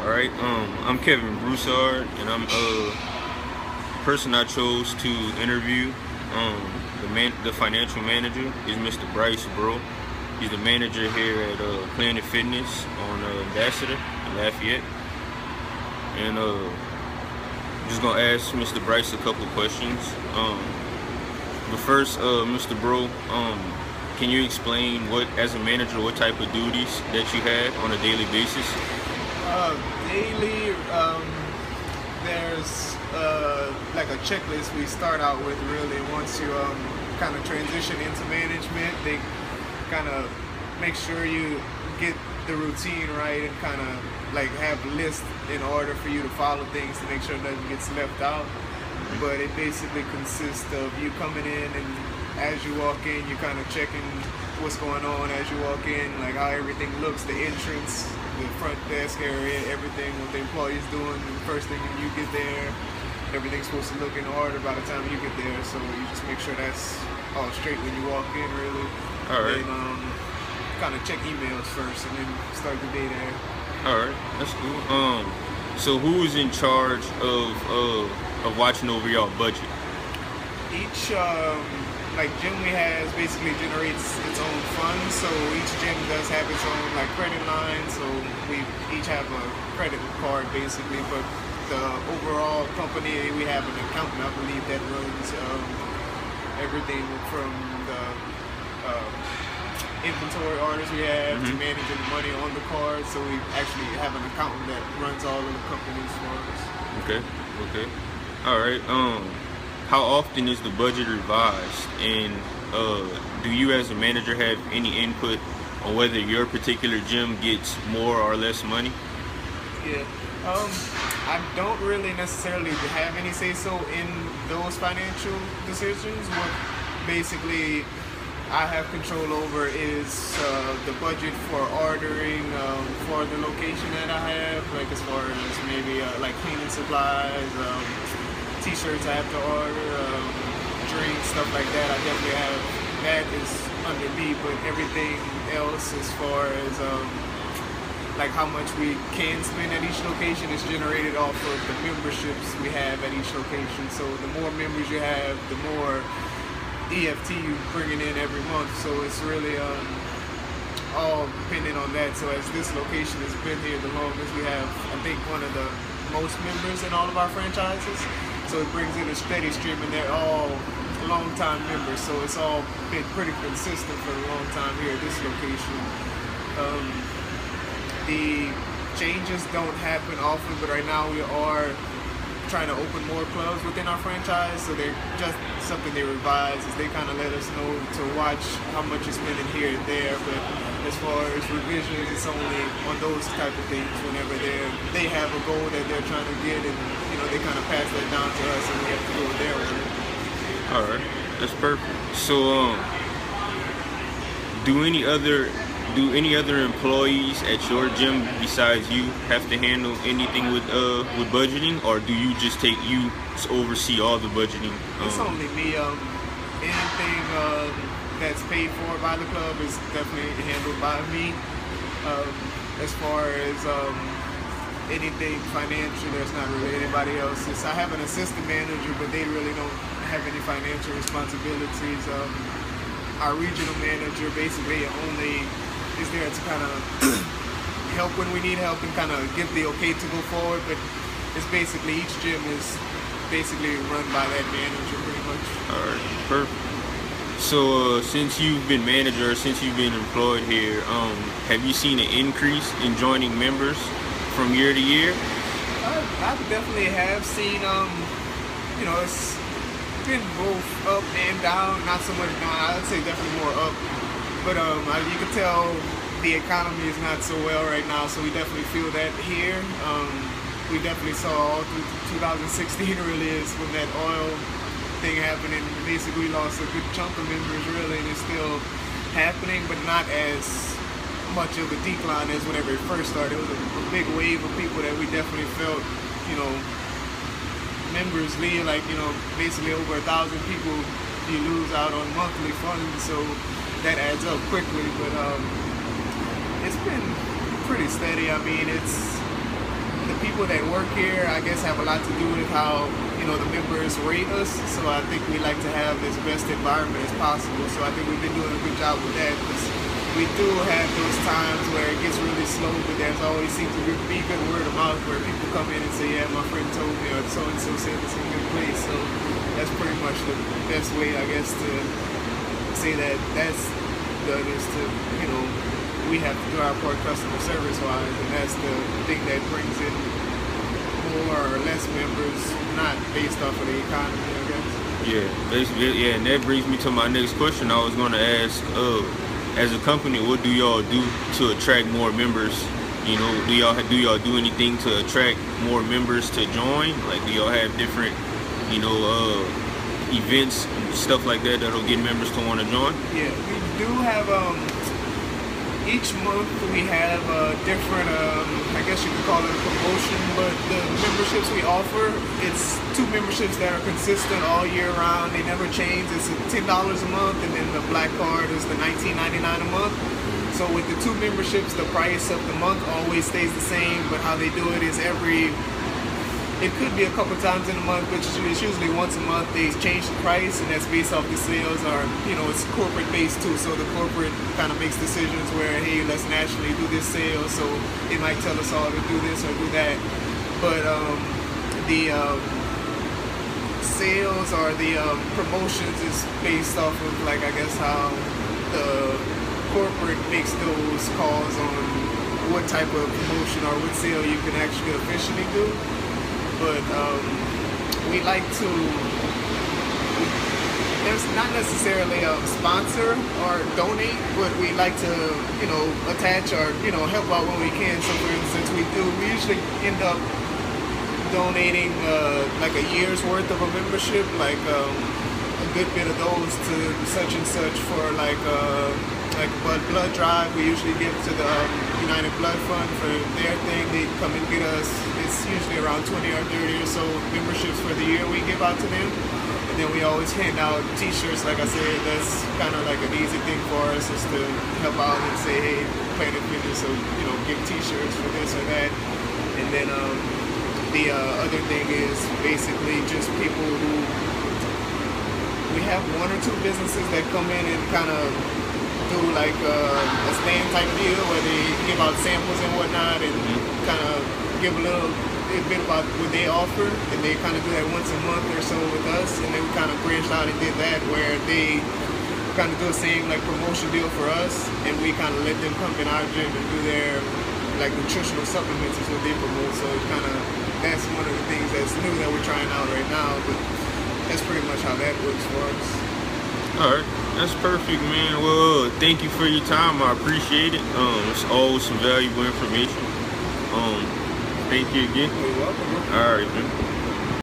All right. I'm Kevin Broussard, and I'm the person I chose to interview. The financial manager is Mr. Bryce Bro. He's the manager here at Planet Fitness on Ambassador in Lafayette, and I'm just gonna ask Mr. Bryce a couple questions. But first, Mr. Bro, can you explain as a manager, what type of duties that you have on a daily basis? Daily, there's like a checklist we start out with. Really, once you kind of transition into management, they kind of make sure you get the routine right and kind of like have lists in order for you to follow things to make sure nothing gets left out. But it basically consists of you coming in, and as you walk in, you're kind of checking what's going on as you walk in, like how everything looks, the entrance, the front desk area, everything, what the employee's doing. The first thing when you get there, everything's supposed to look in order by the time you get there. So you just make sure that's all straight when you walk in, really. All right. Then kind of check emails first, and then start the day there. All right, that's cool. So who's in charge of watching over y'all budget? Each like gym we has basically generates its own funds, so each gym does have its own like credit line, so we each have a credit card basically, but the overall company, we have an accountant, I believe, that runs everything from the inventory orders we have to managing the money on the card, so we actually have an accountant that runs all of the companies for us. Okay. All right. How often is the budget revised, and do you as a manager have any input on whether your particular gym gets more or less money? Yeah, I don't really necessarily have any say-so in those financial decisions. What basically I have control over is the budget for ordering for the location that I have, like as far as maybe like cleaning supplies, t-shirts I have to order, drinks, stuff like that. I definitely have, that is under me, but everything else as far as like how much we can spend at each location is generated off of the memberships we have at each location. So the more members you have, the more EFT you bringing in every month. So it's really all dependent on that. So as this location has been here the longest, we have, I think, one of the most members in all of our franchises. So it brings in a steady stream, and they're all long-time members. So it's all been pretty consistent for a long time here at this location. The changes don't happen often, but right now we are trying to open more clubs within our franchise. So they're just something they revise, is they kind of let us know to watch how much you're spending here and there. But as far as revisions, it's only on those type of things whenever they have a goal that they're trying to get, and they kind of pass that down to us, and we have to go there with it. All right, that's perfect. So do any other employees at your gym besides you have to handle anything with budgeting, or do you just oversee all the budgeting? It's only me. Anything that's paid for by the club is definitely handled by me. As far as anything financial, there's not really anybody else. I have an assistant manager, but they really don't have any financial responsibilities. Our regional manager basically only is there to kind of help when we need help and kind of give the okay to go forward, but it's basically each gym is basically run by that manager pretty much. All right, perfect. So since you've been manager, since you've been employed here, have you seen an increase in joining members from year to year? I definitely have seen, it's been both up and down, not so much down. I'd say definitely more up. But you can tell the economy is not so well right now, so we definitely feel that here. We definitely saw all through 2016 really is when that oil thing happened, and basically we lost a good chunk of members really, and it's still happening, but not as much of a decline as whenever it first started. It was a big wave of people that we definitely felt, members leave, like, basically over 1,000 people you lose out on monthly funds, so that adds up quickly. But it's been pretty steady. I mean, it's people that work here, I guess, have a lot to do with how, you know, the members rate us. So I think we like to have as best environment as possible. So I think we've been doing a good job with that, because we do have those times where it gets really slow, but there's always seems to be good word of mouth where people come in and say, yeah, my friend told me, or so-and-so said it's a good place. So that's pretty much the best way, I guess, to say that that's done, is to, you know, we have to do our part customer service wise, and that's the thing that brings in more or less members, not based off of the economy, I guess. Yeah, basically, yeah, and that brings me to my next question. I was going to ask, as a company, what do y'all do to attract more members? You know, do y'all do anything to attract more members to join? Like, do y'all have different, you know, events and stuff like that that'll get members to want to join? Yeah, we do have each month we have a different, I guess you could call it a promotion, but the memberships we offer, it's 2 memberships that are consistent all year round. They never change. It's $10 a month, and then the black card is the $19.99 a month. So with the 2 memberships, the price of the month always stays the same, but how they do it is it could be a couple times in a month, but it's usually once a month they change the price, and that's based off the sales, or, you know, it's corporate based too. So the corporate kind of makes decisions where, hey, let's nationally do this sale, so it might tell us all to do this or do that. But the sales or the promotions is based off of, like, I guess how the corporate makes those calls on what type of promotion or what sale you can actually officially do. But we like to, there's not necessarily a sponsor or donate, but we like to, you know, attach or, you know, help out when we can. So for instance, we usually end up donating like a year's worth of a membership, like a good bit of those to such and such for like blood drive. We usually give to the United Blood Fund for their thing. They come and get us. It's usually around 20 or 30 or so memberships for the year we give out to them. And then we always hand out t-shirts. Like I said, that's kind of like an easy thing for us, is to help out and say, hey, Planet Fitness, so, you know, give t-shirts for this or that. And then the other thing is basically just people who, we have 1 or 2 businesses that come in and kind of do like a stand type deal where they give out samples and whatnot, and kind of give a bit about what they offer, and they kind of do that once a month or so with us. And then we kind of branched out and did that, where they kind of do the same like promotion deal for us, and we kind of let them come in our gym and do their like nutritional supplements is what they promote. So it kind of, that's one of the things that's new that we're trying out right now, but that's pretty much how that works for us. Alright, that's perfect, man. Well, thank you for your time. I appreciate it. It's always some valuable information. Thank you again. You're welcome. Alright, man.